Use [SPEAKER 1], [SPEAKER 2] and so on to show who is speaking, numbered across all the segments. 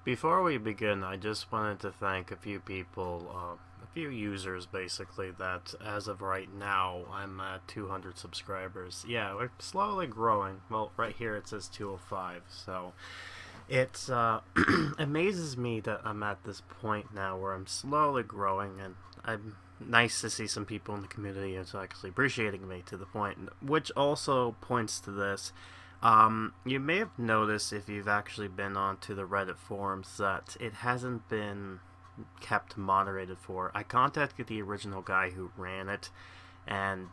[SPEAKER 1] Before we begin, I just wanted to thank a few people, a few users basically, that as of right now, I'm at 200 subscribers. Yeah, we're slowly growing. Well, right here it says 205, so it's, amazes me that I'm at this point now where I'm slowly growing, and I'm nice to see some people in the community is actually appreciating me to the point, which also points to this. You may have noticed if you've actually been onto the Reddit forums that it hasn't been kept moderated for. I contacted the original guy who ran it, and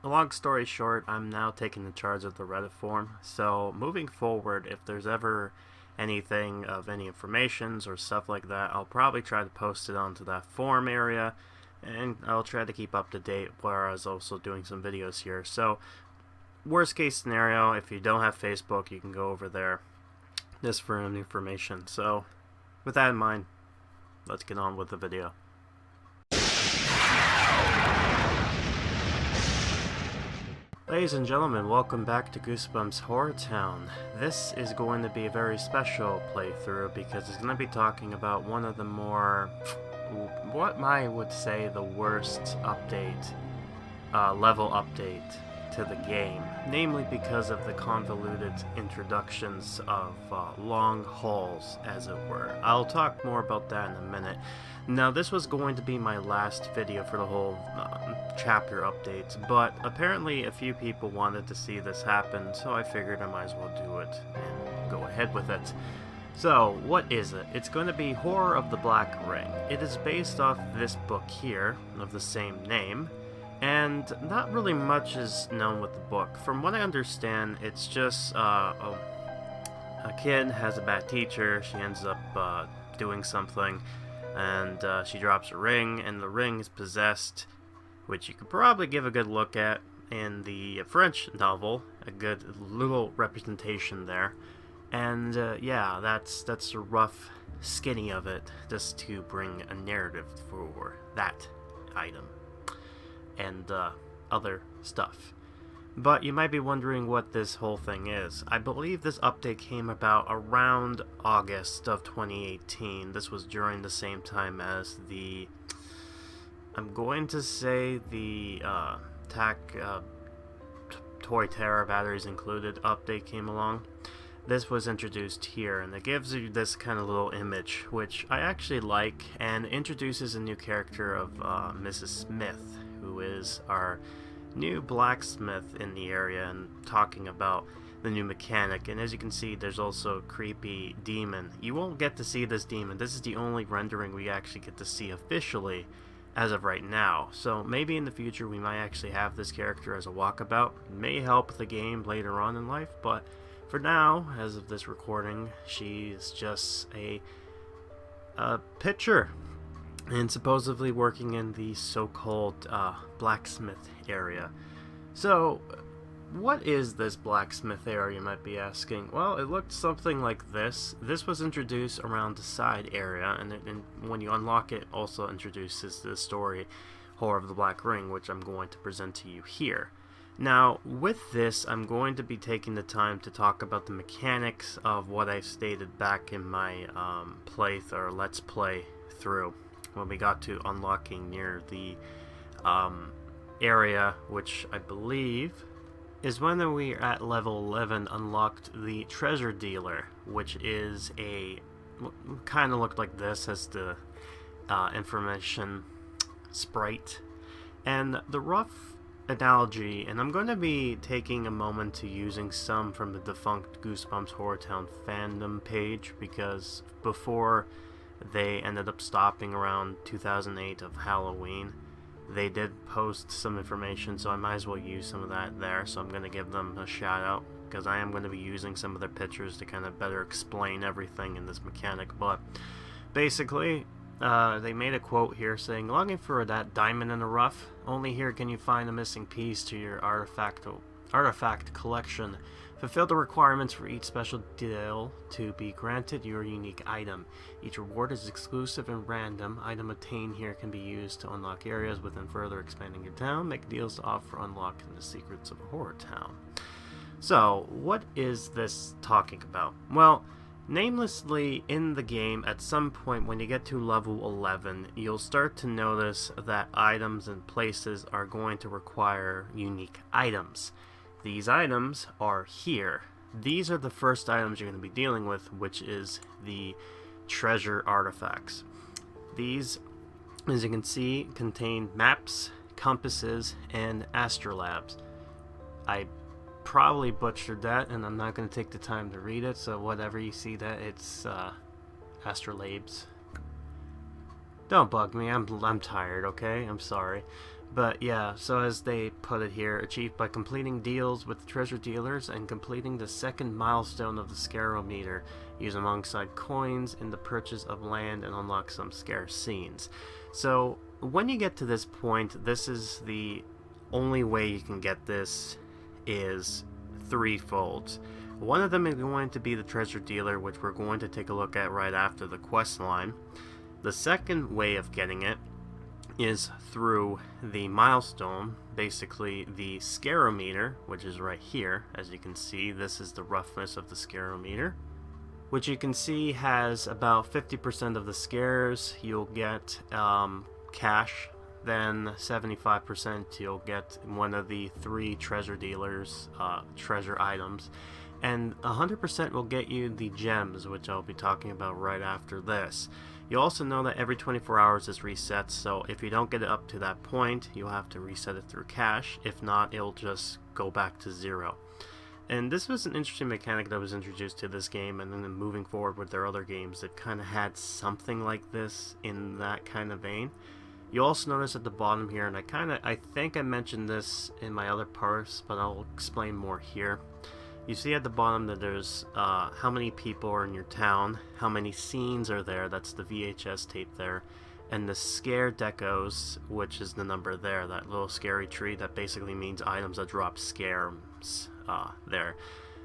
[SPEAKER 1] long story short, I'm now taking the charge of the Reddit forum. So moving forward, if there's ever anything of any informations or stuff like that, I'll probably try to post it onto that forum area, and I'll try to keep up to date, whereas also doing some videos here. So worst case scenario, if you don't have Facebook, you can go over there just for any information. So with that in mind, let's get on with the video. Ladies and gentlemen, welcome back to Goosebumps HorrorTown. This is going to be a very special playthrough because it's going to be talking about one of the more, what I would say, the worst update, level update to the game, namely because of the convoluted introductions of long hauls, as it were. I'll talk more about that in a minute. Now, this was going to be my last video for the whole chapter updates, but apparently a few people wanted to see this happen, so I figured I might as well do it and go ahead with it. So, what is it? It's going to be Horror of the Black Ring. It is based off this book here, of the same name, and not really much is known with the book. From what I understand, it's just a kid has a bad teacher, she ends up doing something, and she drops a ring, and the ring is possessed, which you could probably give a good look at in the French novel, a good little representation there. And yeah, that's a rough skinny of it, just to bring a narrative for that item and other stuff. But you might be wondering what this whole thing is. I believe this update came about around August of 2018. This was during the same time as the, I'm going to say the Toy Terror Batteries Included update came along. This was introduced here, and it gives you this kind of little image, which I actually like, and introduces a new character of Mrs.Smith, who is our new blacksmith in the area, and talking about the new mechanic. And as you can see, there's also a creepy demon. You won't get to see this demon. This is the only rendering we actually get to see officially as of right now. So maybe in the future we might actually have this character as a walkabout. It may help the game later on in life, but for now, as of this recording, she's just a pitcher, and supposedly working in the so-called blacksmith area. So, what is this blacksmith area, you might be asking? Well, it looked something like this. This was introduced around the side area, and when you unlock it, also introduces the story Horror of the Black Ring, which I'm going to present to you here. Now, with this, I'm going to be taking the time to talk about the mechanics of what I stated back in my Let's Play through, when we got to unlocking near the area, which I believe is when we at level 11 unlocked the treasure dealer, which is a, kind of looked like this as the information sprite. And the rough analogy, and I'm going to be taking a moment to using some from the defunct Goosebumps HorrorTown fandom page, because before they ended up stopping around 2008 of Halloween, they did post some information, so I might as well use some of that there. So I'm going to give them a shout out, because I am going to be using some of their pictures to kind of better explain everything in this mechanic. But basically, they made a quote here saying, "Longing for that diamond in the rough? Only here can you find a missing piece to your artifact collection. Fulfill the requirements for each special deal to be granted your unique item. Each reward is exclusive and random. Item obtained here can be used to unlock areas within further expanding your town. Make deals to offer unlocking the secrets of Horror Town." So, what is this talking about? Well, Namelessly, in the game, at some point when you get to level 11, you'll start to notice that items and places are going to require unique items. These items are here. These are the first items you're going to be dealing with, which is the treasure artifacts. These, as you can see, contain maps, compasses, and astrolabes. I probably butchered that, and I'm not going to take the time to read it, so whatever you see that, it's astrolabes. Don't bug me, I'm tired, okay? I'm sorry. But yeah, so as they put it here, achieved by completing deals with treasure dealers and completing the second milestone of the scarometer. Use alongside coins in the purchase of land and unlock some scarce scenes. So when you get to this point, this is the only way you can get this is threefold. One of them is going to be the treasure dealer, which we're going to take a look at right after the quest line. The second way of getting it is through the milestone, basically the scarometer, which is right here. As you can see, this is the roughness of the scarometer, which you can see has about 50% of the scares. You'll get cash, then 75% you'll get one of the 3 treasure dealers treasure items, and 100% will get you the gems, which I'll be talking about right after this. You also know that every 24 hours is reset, so if you don't get it up to that point, you'll have to reset it through cash. If not, it'll just go back to 0. And this was an interesting mechanic that was introduced to this game, and then moving forward with their other games that kind of had something like this in that kind of vein. You also notice at the bottom here, and I think I mentioned this in my other parts, but I'll explain more here. You see at the bottom that there's how many people are in your town, how many scenes are there, that's the VHS tape there, and the scare decos, which is the number there, that little scary tree that basically means items that drop scares there.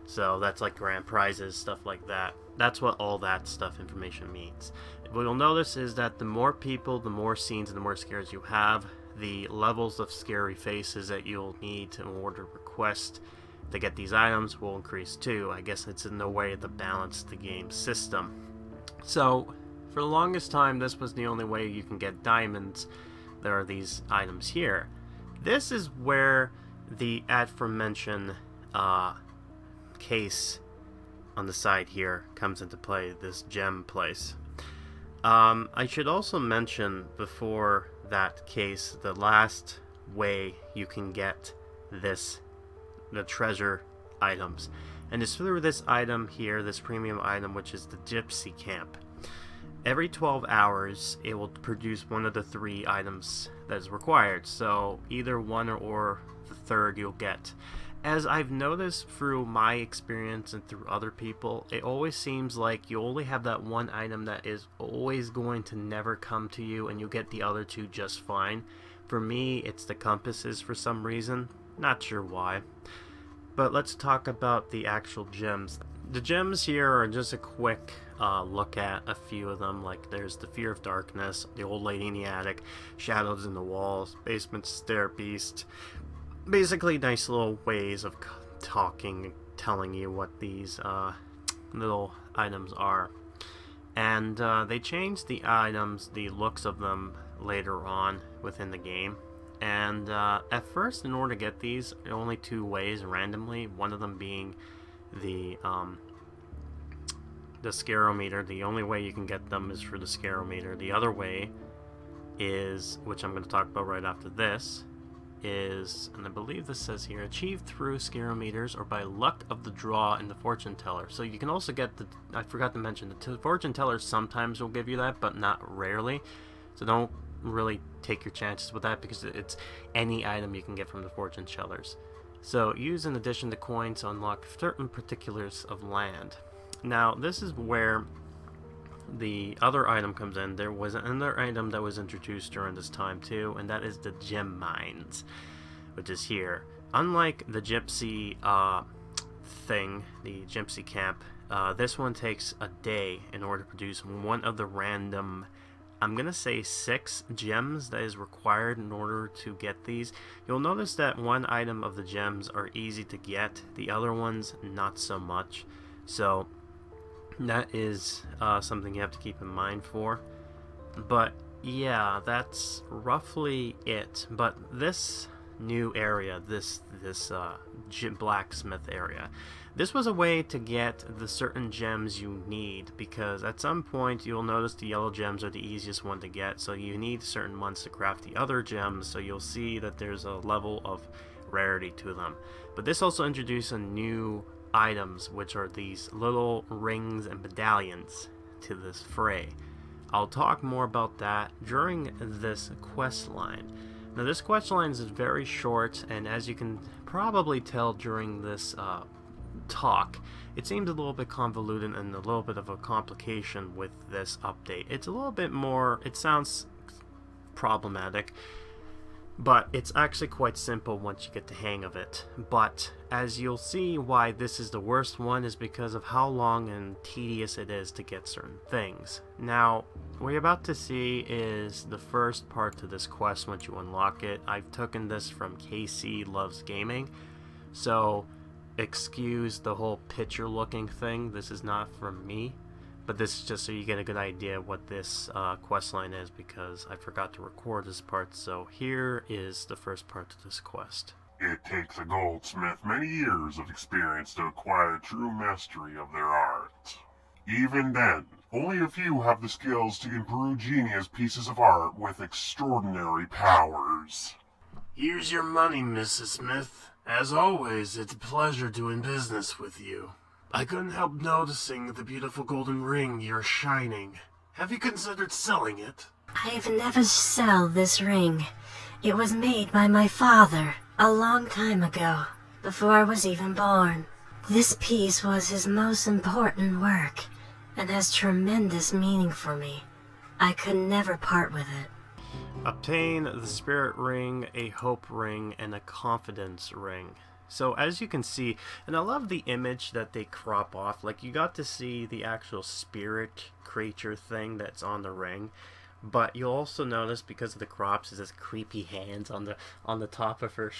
[SPEAKER 1] So that's like grand prizes, stuff like that. That's what all that stuff information means. What you'll notice is that the more people, the more scenes, and the more scares you have, the levels of scary faces that you'll need to order request to get these items will increase too. I guess it's in a way to balance the game system. So for the longest time, this was the only way you can get diamonds. There are these items here. This is where the aforementioned case on the side here comes into play, this gem place. I should also mention before that case, the last way you can get the treasure items, and it's through this item here, this premium item, which is the gypsy camp. Every 12 hours it will produce one of the 3 items that is required, so either one or the third you'll get. As I've noticed through my experience and through other people, it always seems like you only have that one item that is always going to never come to you, and you'll get the other 2 just fine. For me, it's the compasses for some reason. Not sure why. But let's talk about the actual gems. The gems here are just a quick look at a few of them. Like there's the Fear of Darkness, the Old Lady in the Attic, Shadows in the Walls, Basement Stair Beast. Basically nice little ways of talking, telling you what these little items are. And they changed the items, the looks of them later on within the game. And at first, in order to get these, only 2 ways randomly. One of them being the scarometer. The only way you can get them is through the scarometer. The other way is, which I'm going to talk about right after this, is, and I believe this says here, achieved through scarometers or by luck of the draw and the fortune teller. So you can also get the, I forgot to mention, the fortune teller sometimes will give you that, but not rarely. So don't really take your chances with that, because it's any item you can get from the fortune tellers. So use in addition to coins to unlock certain particulars of land. Now this is where the other item comes in. There was another item that was introduced during this time too, and that is the gem mines, which is here. Unlike the gypsy thing, the gypsy camp, this one takes a day in order to produce one of the random, I'm gonna say 6 gems that is required in order to get these. You'll notice that one item of the gems are easy to get, the other ones not so much. So That is something you have to keep in mind for. But yeah, that's roughly it. But this new area, this blacksmith area, this was a way to get the certain gems you need, because at some point you'll notice the yellow gems are the easiest one to get, so you need certain ones to craft the other gems, so you'll see that there's a level of rarity to them. But this also introduced a new items, which are these little rings and medallions to this fray. I'll talk more about that during this quest line. Now this quest line is very short, and as you can probably tell during this talk, it seems a little bit convoluted and a little bit of a complication with this update. It's a little bit more, it sounds problematic, but it's actually quite simple once you get the hang of it. But as you'll see, why this is the worst one is because of how long and tedious it is to get certain things. Now, what you're about to see is the first part to this quest once you unlock it. I've taken this from KC Loves Gaming, so excuse the whole picture looking thing. This is not from me. But this is just so you get a good idea of what this quest line is, because I forgot to record this part, so here is the first part of this quest.
[SPEAKER 2] It takes a goldsmith many years of experience to acquire true mastery of their art. Even then, only a few have the skills to improve genius pieces of art with extraordinary powers.
[SPEAKER 3] Here's your money, Mrs. Smith. As always, it's a pleasure doing business with you. I couldn't help noticing the beautiful golden ring you're shining. Have you considered selling it?
[SPEAKER 4] I've never sold this ring. It was made by my father a long time ago, before I was even born. This piece was his most important work, and has tremendous meaning for me. I could never part with it.
[SPEAKER 1] Obtain the spirit ring, a hope ring, and a confidence ring. So as you can see, and I love the image that they crop off, like you got to see the actual spirit creature thing that's on the ring, but you'll also notice, because of the crops, is this creepy hands on the top of her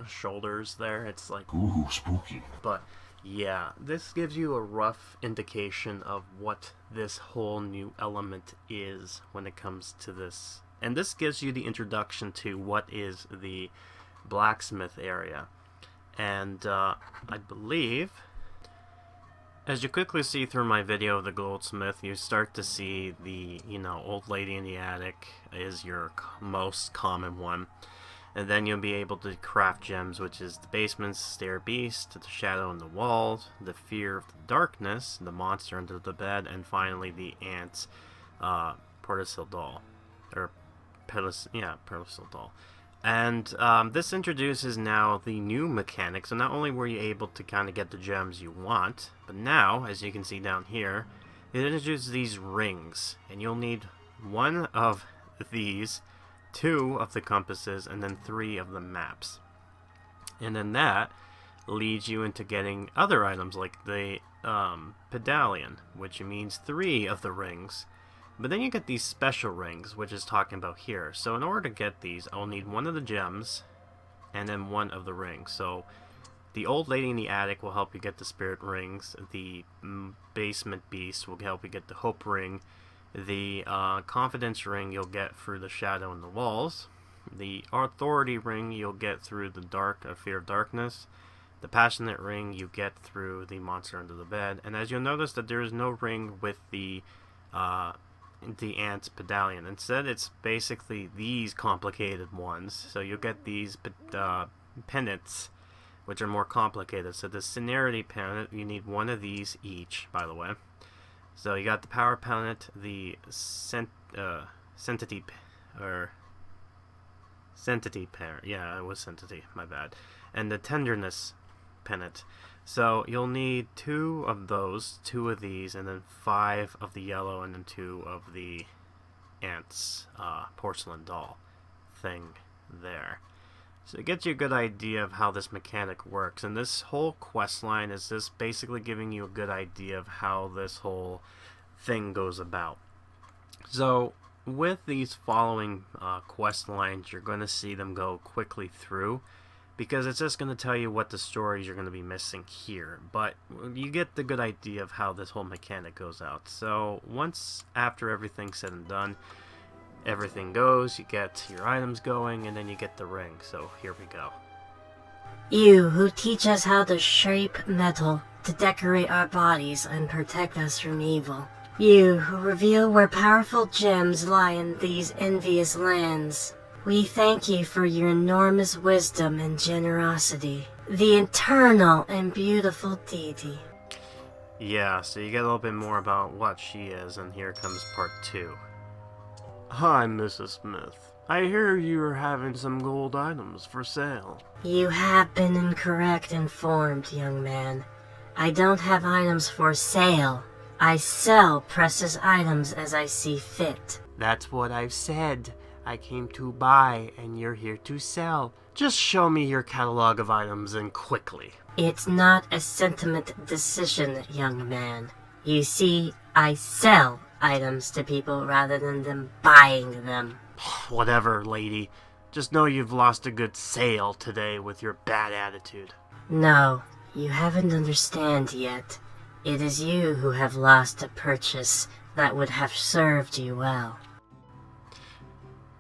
[SPEAKER 1] shoulders there. It's like,
[SPEAKER 2] ooh, spooky.
[SPEAKER 1] But yeah, this gives you a rough indication of what this whole new element is when it comes to this. And this gives you the introduction to what is the blacksmith area. And I believe, as you quickly see through my video of the goldsmith, you start to see the, old lady in the attic is your most common one. And then you'll be able to craft gems, which is the basement's stair beast, the shadow in the walls, the fear of the darkness, the monster under the bed, and finally the ant's porticil doll. Or, porticil doll. And this introduces now the new mechanics. So not only were you able to kind of get the gems you want, but now, as you can see down here, it introduces these rings. And you'll need one of these, 2 of the compasses, and then 3 of the maps. And then that leads you into getting other items like the pedallion, which means 3 of the rings. But then you get these special rings, which is talking about here. So in order to get these, I'll need 1 of the gems, and then 1 of the rings. So the old lady in the attic will help you get the spirit rings. The basement beast will help you get the hope ring. The confidence ring you'll get through the shadow in the walls. The authority ring you'll get through the fear of darkness. The passionate ring you get through the monster under the bed. And as you'll notice that there is no ring with the ant's pedallion. Instead, it's basically these complicated ones. So you'll get these pennants, which are more complicated. So the celerity pennant, you need 1 of these each, by the way. So you got the power pennant, the sentity pennant, yeah, it was sentity, my bad, and the tenderness pennant. So you'll need 2 of those, 2 of these, and then 5 of the yellow, and then 2 of the ant's porcelain doll thing there. So it gets you a good idea of how this mechanic works, and this whole quest line is just basically giving you a good idea of how this whole thing goes about. So with these following quest lines, you're going to see them go quickly through, because it's just going to tell you what the stories you're going to be missing here. But you get the good idea of how this whole mechanic goes out. So once after everything's said and done, everything goes, you get your items going, and then you get the ring. So here we go.
[SPEAKER 4] You who teach us how to shape metal to decorate our bodies and protect us from evil. You who reveal where powerful gems lie in these envious lands. We thank you for your enormous wisdom and generosity, the eternal and beautiful deity.
[SPEAKER 1] Yeah, so you get a little bit more about what she is, and here comes part 2. Hi, Mrs. Smith. I hear you are having some gold items for sale.
[SPEAKER 4] You have been informed, young man. I don't have items for sale. I sell precious items as I see fit.
[SPEAKER 1] That's what I've said. I came to buy, and you're here to sell. Just show me your catalog of items, and quickly.
[SPEAKER 4] It's not a sentiment decision, young man. You see, I sell items to people rather than them buying them.
[SPEAKER 1] Whatever, lady. Just know you've lost a good sale today with your bad attitude.
[SPEAKER 4] No, you haven't understand yet. It is you who have lost a purchase that would have served you well.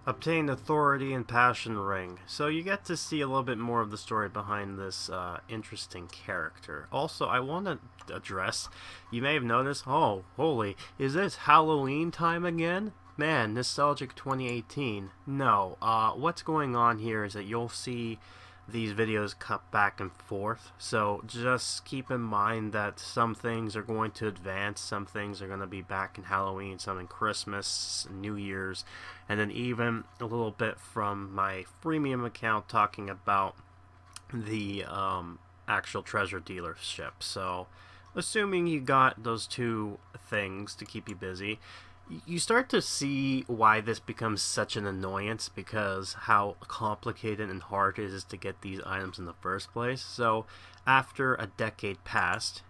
[SPEAKER 1] Obtain authority and passion ring. So you get to see a little bit more of the story behind this interesting character. Also, I want to address, you may have noticed, oh, holy, is this Halloween time again? Man, nostalgic 2018. No, what's going on here is that you'll see these videos cut back and forth, so just keep in mind that some things are going to advance, some things are going to be back in Halloween, some in Christmas, New Year's, and then even a little bit from my freemium account talking about the actual treasure dealership. So assuming you got those two things to keep you busy, you start to see why this becomes such an annoyance, because how complicated and hard it is to get these items in the first place. So after a decade passed,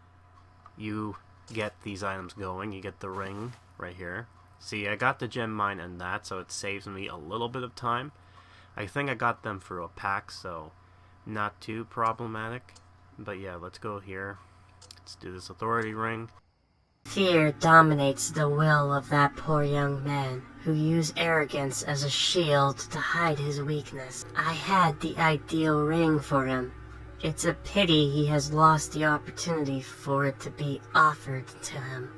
[SPEAKER 1] you get these items going. You get the ring right here. See, I got the gem mine and that, so it saves me a little bit of time. I think I got them through a pack, so not too problematic. But yeah, let's go here. Let's do this authority ring.
[SPEAKER 4] Fear dominates the will of that poor young man who used arrogance as a shield to hide his weakness. I had the ideal ring for him. It's a pity he has lost the opportunity for it to be offered to him.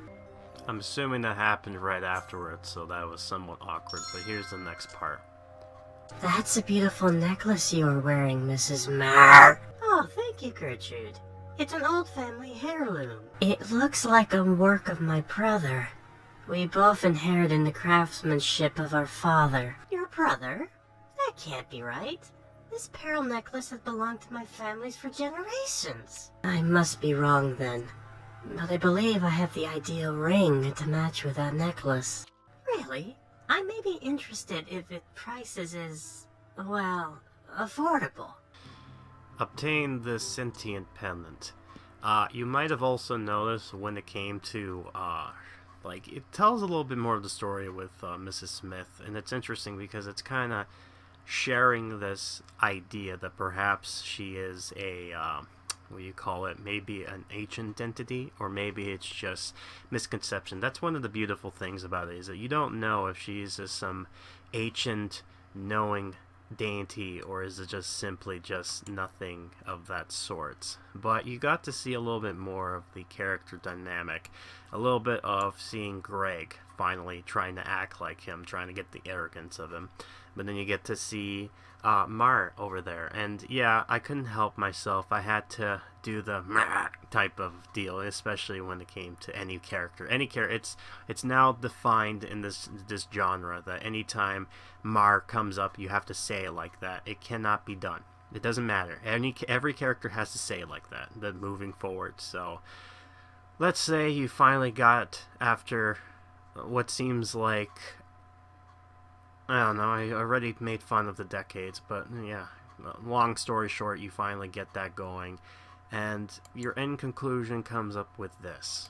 [SPEAKER 1] I'm assuming that happened right afterwards, so that was somewhat awkward, but here's the next part.
[SPEAKER 4] That's a beautiful necklace you are wearing, Mrs. Marr. Oh, thank you, Gertrude. It's an old family heirloom. It looks like a work of my brother. We both inherited the craftsmanship of our father. Your brother? That can't be right. This pearl necklace has belonged to my families for generations. I must be wrong then. But I believe I have the ideal ring to match with that necklace. Really? I may be interested if its prices is, well, affordable.
[SPEAKER 1] Obtain the sentient pendant. You might have also noticed when it came to, it tells a little bit more of the story with Mrs. Smith, and it's interesting because it's kind of sharing this idea that perhaps she is a, maybe an ancient entity, or maybe it's just misconception. That's one of the beautiful things about it, is that you don't know if she's just some ancient, knowing deity, or is it just simply just nothing of that sort. But you got to see a little bit more of the character dynamic, a little bit of seeing Greg finally trying to act like him, trying to get the arrogance of him. But then you get to see Mar over there, and yeah, I couldn't help myself. I had to do the type of deal, especially when it came to any character. It's now defined in this genre that anytime Mar comes up, you have to say it like that. It cannot be done. It doesn't matter. Every character has to say it like that. Then moving forward. So let's say you finally got, after what seems like, I don't know, I already made fun of the decades, but yeah, long story short, you finally get that going, and your end conclusion comes up with this.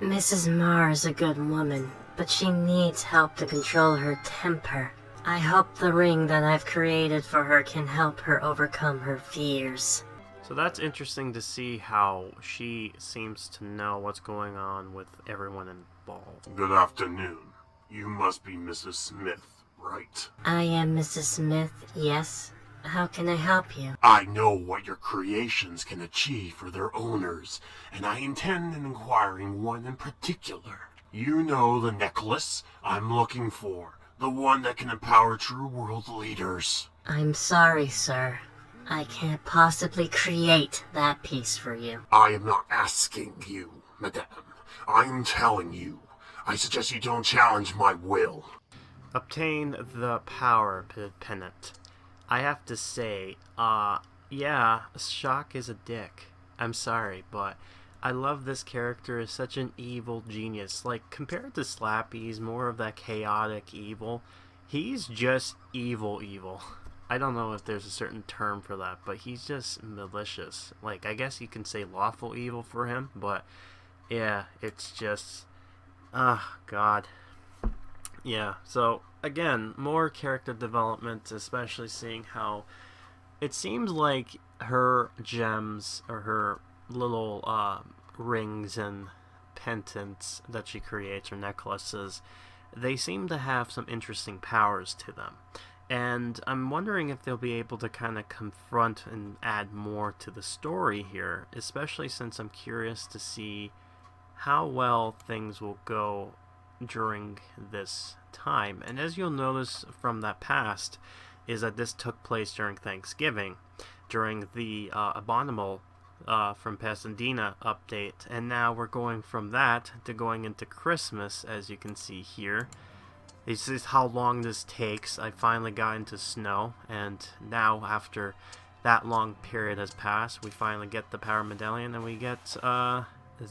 [SPEAKER 4] Mrs. Marr is a good woman, but she needs help to control her temper. I hope the ring that I've created for her can help her overcome her fears.
[SPEAKER 1] So that's interesting to see how she seems to know what's going on with everyone involved.
[SPEAKER 3] Good afternoon. You must be Mrs. Smith, right?
[SPEAKER 4] I am Mrs. Smith, yes. How can I help you?
[SPEAKER 3] I know what your creations can achieve for their owners, and I intend on inquiring one in particular. You know the necklace I'm looking for, the one that can empower true world leaders.
[SPEAKER 4] I'm sorry, sir. I can't possibly create that piece for you.
[SPEAKER 3] I am not asking you, madame. I am telling you. I suggest you don't challenge my will.
[SPEAKER 1] Obtain the power pennant. I have to say, yeah, Shock is a dick. I'm sorry, but I love this character as such an evil genius. Like, compared to Slappy, he's more of that chaotic evil. He's just evil. I don't know if there's a certain term for that, but he's just malicious. Like, I guess you can say lawful evil for him, but yeah, it's just, God. Yeah, so again, more character development, especially seeing how it seems like her gems or her little rings and pendants that she creates, or necklaces, they seem to have some interesting powers to them. And I'm wondering if they'll be able to kind of confront and add more to the story here, especially since I'm curious to see how well things will go during this time. And as you'll notice from that past, is that this took place during Thanksgiving, during the Abominable from Pasadena update, and now we're going from that to going into Christmas, as you can see here. This is how long this takes. I finally got into snow, and now after that long period has passed, we finally get the power medallion, and we get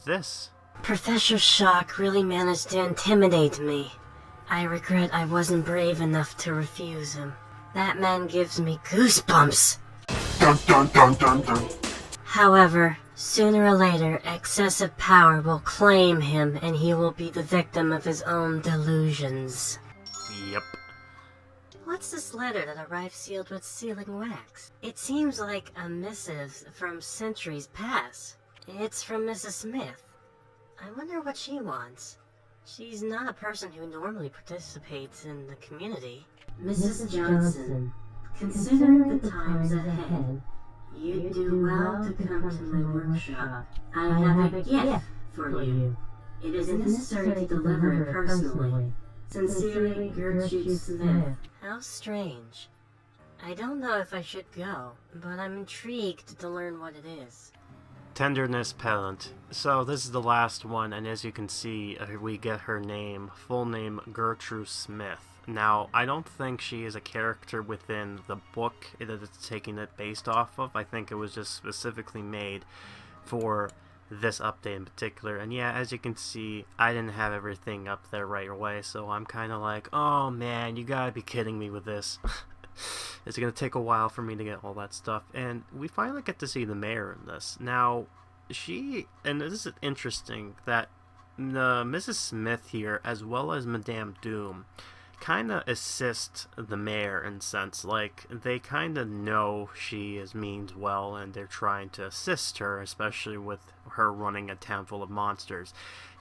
[SPEAKER 1] this.
[SPEAKER 4] Professor Shock really managed to intimidate me. I regret I wasn't brave enough to refuse him. That man gives me goosebumps.
[SPEAKER 2] Dun dun dun dun dun.
[SPEAKER 4] However, sooner or later, excessive power will claim him and he will be the victim of his own delusions.
[SPEAKER 1] Yep.
[SPEAKER 4] What's this letter that arrived sealed with sealing wax? It seems like a missive from centuries past. It's from Mrs. Smith. I wonder what she wants. She's not a person who normally participates in the community. Mrs. Johnson, considering the times ahead, you'd do well to come to my workshop. I have a gift for you. It is necessary to deliver it personally. Sincerely, Gertrude Smith. How strange. I don't know if I should go, but I'm intrigued to learn what it is.
[SPEAKER 1] Tenderness Pellant. So this is the last one, and as you can see, we get her name, full name Gertrude Smith. Now, I don't think she is a character within the book that it's taking it based off of. I think it was just specifically made for this update in particular. And yeah, as you can see, I didn't have everything up there right away, so I'm kind of like, oh man, you gotta be kidding me with this. It's going to take a while for me to get all that stuff. And we finally get to see the mayor in this. Now, and this is interesting, that Mrs. Smith here, as well as Madame Doom, kind of assist the mayor in sense. Like, they kind of know she means well, and they're trying to assist her, especially with her running a town full of monsters.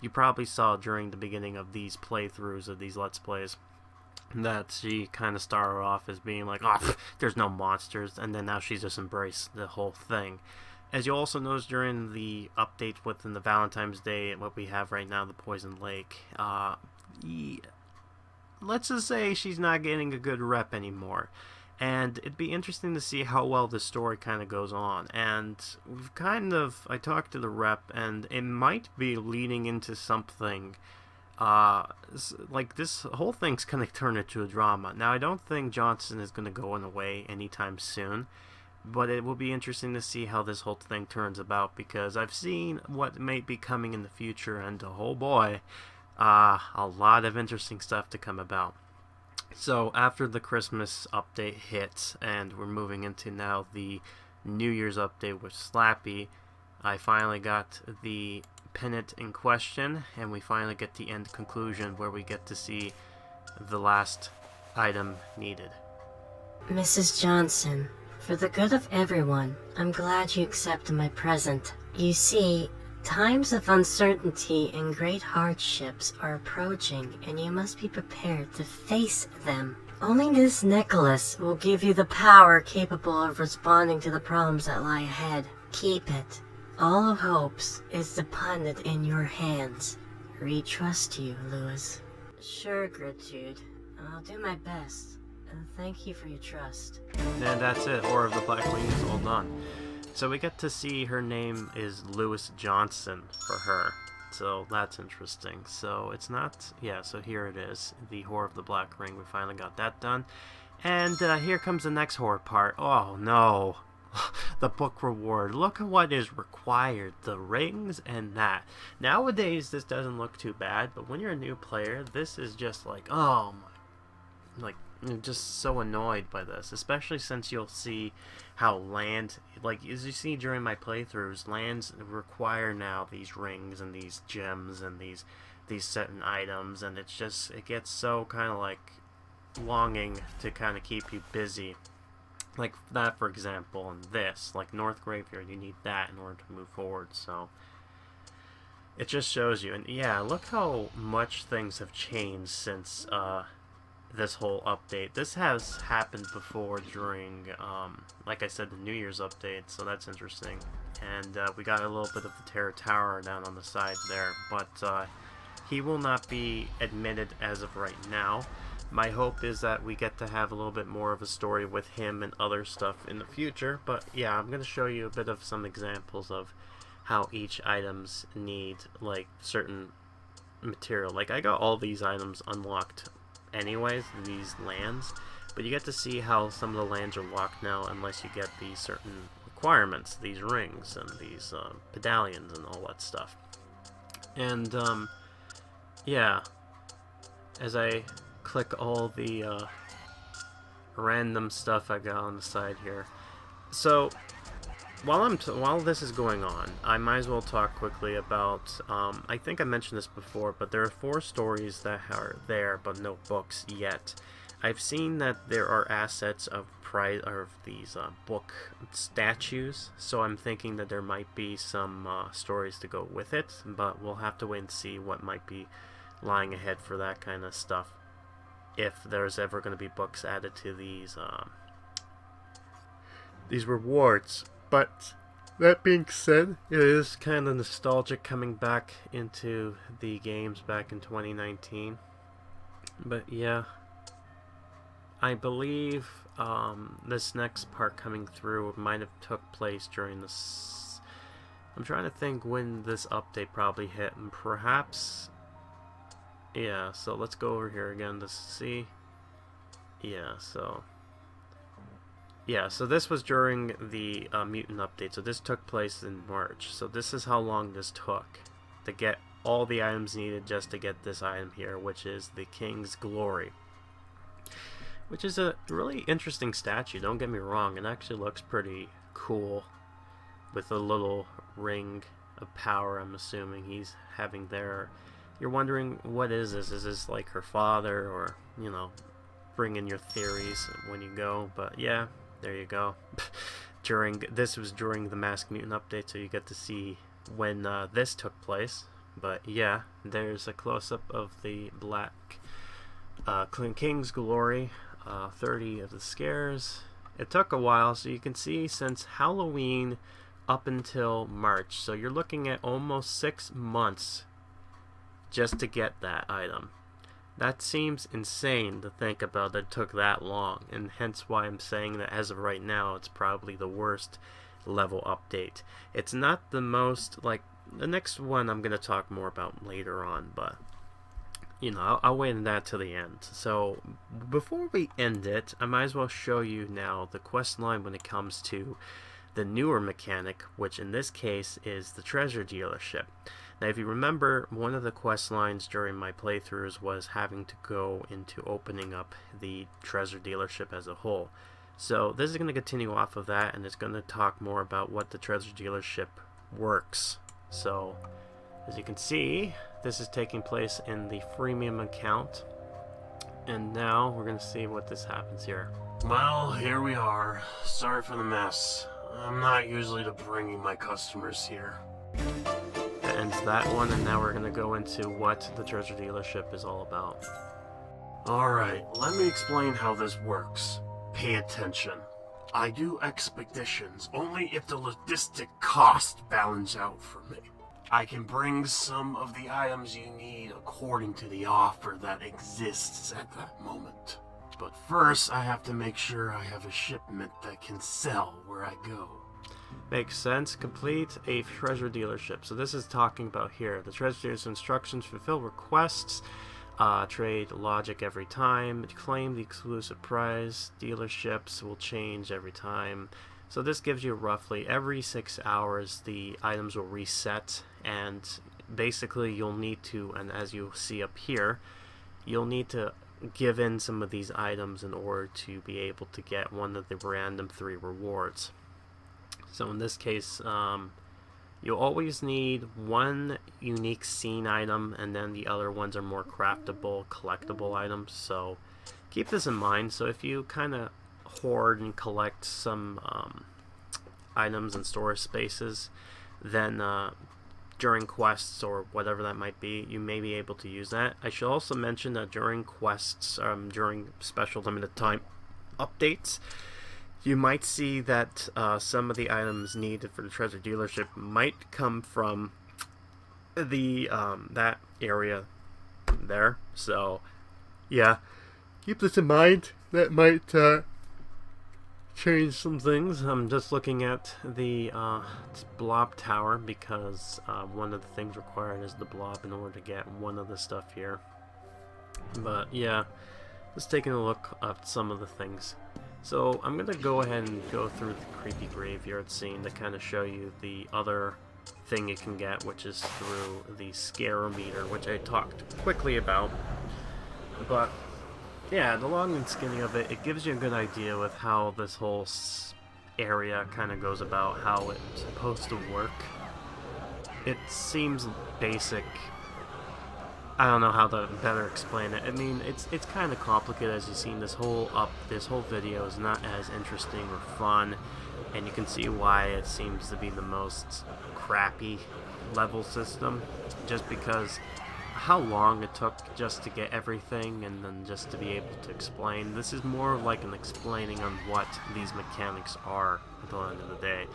[SPEAKER 1] You probably saw during the beginning of these playthroughs of these Let's Plays that she kind of started off as being like, oh, there's no monsters, and then now she's just embraced the whole thing. As you also notice during the update within the Valentine's Day, what we have right now, the Poison Lake, let's just say she's not getting a good rep anymore. And it'd be interesting to see how well this story kind of goes on. And I talked to the rep, and it might be leading into something like this whole thing's going to turn into a drama. Now, I don't think Johnson is going to go away anytime soon, but it will be interesting to see how this whole thing turns about, because I've seen what may be coming in the future, and oh boy, a lot of interesting stuff to come about. So after the Christmas update hits, and we're moving into now the New Year's update with Slappy, I finally got the pennant in question, and we finally get the end conclusion where we get to see the last item needed.
[SPEAKER 4] Mrs. Johnson, for the good of everyone, I'm glad you accepted my present. You see, times of uncertainty and great hardships are approaching, and you must be prepared to face them. Only this necklace will give you the power capable of responding to the problems that lie ahead. Keep it. All of hopes is dependent in your hands. We trust you, Lewis. Sure, Gertrude. I'll do my best. And thank you for your trust.
[SPEAKER 1] And that's it. Horror of the Black Ring is all done. So we get to see her name is Lewis Johnson for her. So that's interesting. So it's not... Yeah, so here it is. The Horror of the Black Ring. We finally got that done. And here comes the next horror part. Oh, no. The book reward. Look at what is required. The rings and that. Nowadays, this doesn't look too bad. But when you're a new player, this is just like... Oh, my... Like... I'm just so annoyed by this, especially since you'll see how land, like as you see during my playthroughs, lands require now these rings and these gems and these certain items, and it gets so kind of like longing to kind of keep you busy. Like that, for example, and this, like North Graveyard, you need that in order to move forward, so it just shows you. And yeah, look how much things have changed since, this whole update. This has happened before during, like I said, the New Year's update, so that's interesting. And we got a little bit of the Terror Tower down on the side there, but he will not be admitted as of right now. My hope is that we get to have a little bit more of a story with him and other stuff in the future, but yeah, I'm going to show you a bit of some examples of how each items need, like, certain material. Like, I got all these items unlocked anyways, these lands, but you get to see how some of the lands are locked now unless you get these certain requirements, these rings and these medallions and all that stuff. And yeah, as I click all the random stuff I got on the side here, so while this is going on, I might as well talk quickly about, I think I mentioned this before, but there are 4 stories that are there, but no books yet. I've seen that there are assets of these book statues, so I'm thinking that there might be some stories to go with it, but we'll have to wait and see what might be lying ahead for that kind of stuff, if there's ever going to be books added to these rewards. But that being said, it is kind of nostalgic coming back into the games back in 2019. But yeah, I believe this next part coming through might have took place during this... I'm trying to think when this update probably hit, and perhaps... Yeah, so let's go over here again to see. Yeah, so this was during the mutant update, so this took place in March. So this is how long this took to get all the items needed just to get this item here, which is the King's Glory. Which is a really interesting statue, don't get me wrong. It actually looks pretty cool with a little ring of power, I'm assuming he's having there. You're wondering, what is this? Is this like her father, or, you know, bring in your theories when you go, but yeah. There you go. This was during the Masked Mutant update, so you get to see when this took place. But yeah, there's a close-up of the Black King's Glory, 30 of the scares. It took a while, so you can see since Halloween up until March. So you're looking at almost 6 months just to get that item. That seems insane to think about that it took that long, and hence why I'm saying that as of right now, it's probably the worst level update. It's not the most, like, the next one I'm going to talk more about later on, but, you know, I'll wait on that till the end. So, before we end it, I might as well show you now the quest line when it comes to the newer mechanic, which in this case is the treasure dealership. Now, if you remember, one of the quest lines during my playthroughs was having to go into opening up the treasure dealership as a whole. So this is going to continue off of that, and it's going to talk more about what the treasure dealership works. So, as you can see, this is taking place in the freemium account. And now we're gonna see what this happens here.
[SPEAKER 3] Well, here we are. Sorry for the mess. I'm not usually to bringing my customers here.
[SPEAKER 1] That ends that one, and now we're gonna go into what the treasure dealership is all about.
[SPEAKER 3] Alright, let me explain how this works. Pay attention. I do expeditions only if the logistic cost balance out for me. I can bring some of the items you need according to the offer that exists at that moment. But first, I have to make sure I have a shipment that can sell where I go.
[SPEAKER 1] Makes sense. Complete a treasure dealership. So this is talking about here. The treasure dealer's instructions: fulfill requests, trade logic every time, claim the exclusive prize. Dealerships will change every time. So this gives you roughly every 6 hours the items will reset, and basically you'll need to, and as you see up here, you'll need to give in some of these items in order to be able to get one of the random 3 rewards. So in this case, you'll always need one unique scene item, and then the other ones are more craftable, collectible items. So keep this in mind. So if you kind of hoard and collect some items and storage spaces, then during quests or whatever that might be, you may be able to use that. I should also mention that during quests, during special limited time updates, you might see that some of the items needed for the treasure dealership might come from the that area there. So yeah, keep this in mind. That might change some things. I'm just looking at the blob tower because one of the things required is the blob in order to get one of the stuff here. But yeah, just taking a look at some of the things. So I'm going to go ahead and go through the creepy graveyard scene to kind of show you the other thing you can get, which is through the scare-o-meter, which I talked quickly about. But yeah, the long and skinny of it, it gives you a good idea with how this whole area kind of goes about, how it's supposed to work. It seems basic. I don't know how to better explain it. I mean, it's kind of complicated, as you've seen. This whole video is not as interesting or fun, and you can see why it seems to be the most crappy level system, just because how long it took just to get everything and then just to be able to explain. This is more like an explaining on what these mechanics are at the end of the day.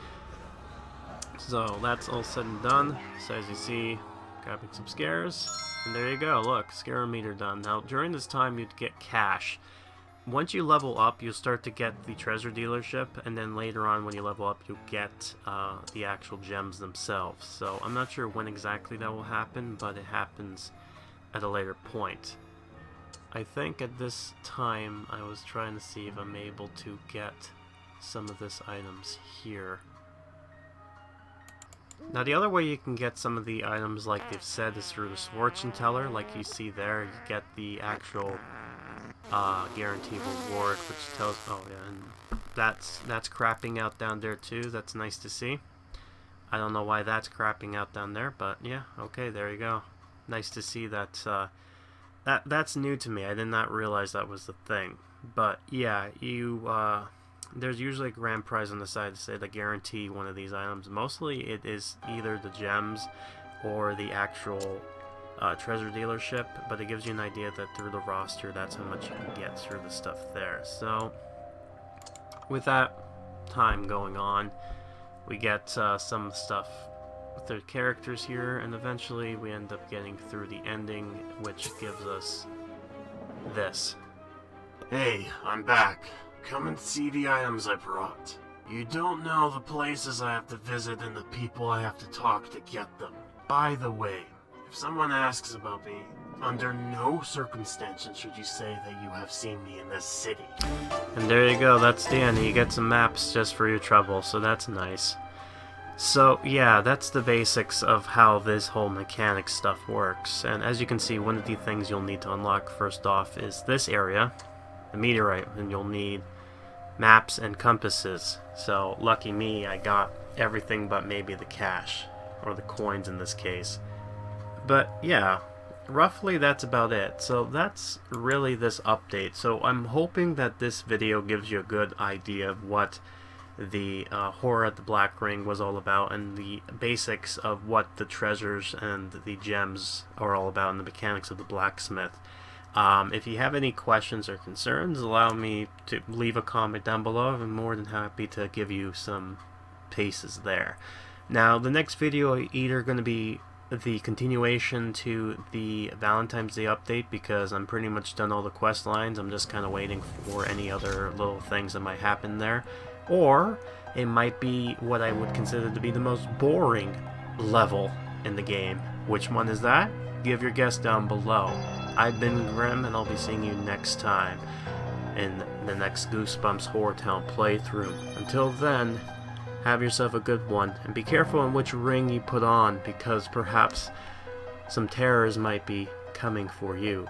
[SPEAKER 1] So that's all said and done. So as you see, grabbing some scares, and there you go. Look, scare-o-meter done. Now during this time you'd get cash. Once you level up, you'll start to get the treasure dealership, and then later on when you level up, you'll get the actual gems themselves. So I'm not sure when exactly that will happen, but it happens at a later point. I think at this time I was trying to see if I'm able to get some of these items here. Now the other way you can get some of the items, like they've said, is through the fortune teller. Like you see there, you get the actual guaranteed reward, which tells, oh yeah, and that's crapping out down there too. That's nice to see. I don't know why that's crapping out down there, but yeah, okay, there you go. Nice to see that. That's new to me. I did not realize that was the thing. But yeah, there's usually a grand prize on the side to say to guarantee one of these items. Mostly it is either the gems or the actual treasure dealership, but it gives you an idea that through the roster, that's how much you can get through the stuff there. So with that time going on, we get some stuff with the characters here, and eventually we end up getting through the ending, which gives us this.
[SPEAKER 3] Hey, I'm back. Come and see the items I brought. You don't know the places I have to visit and the people I have to talk to get them. By the way, if someone asks about me, under no circumstances should you say that you have seen me in this city.
[SPEAKER 1] And there you go, that's the end. You get some maps just for your trouble, so that's nice. So yeah, that's the basics of how this whole mechanic stuff works. And as you can see, one of the things you'll need to unlock first off is this area, the meteorite, and you'll need maps and compasses. So lucky me, I got everything but maybe the cash, or the coins in this case. But yeah, roughly that's about it. So that's really this update. So I'm hoping that this video gives you a good idea of what the horror at the Black Ring was all about, and the basics of what the treasures and the gems are all about, and the mechanics of the blacksmith. If you have any questions or concerns, allow me to leave a comment down below. I'm more than happy to give you some pieces there. Now, the next video is either going to be the continuation to the Valentine's Day update, because I'm pretty much done all the quest lines. I'm just kind of waiting for any other little things that might happen there. Or it might be what I would consider to be the most boring level in the game. Which one is that? Give your guess down below. I've been Grim, and I'll be seeing you next time in the next Goosebumps HorrorTown playthrough. Until then, have yourself a good one, and be careful on which ring you put on, because perhaps some terrors might be coming for you.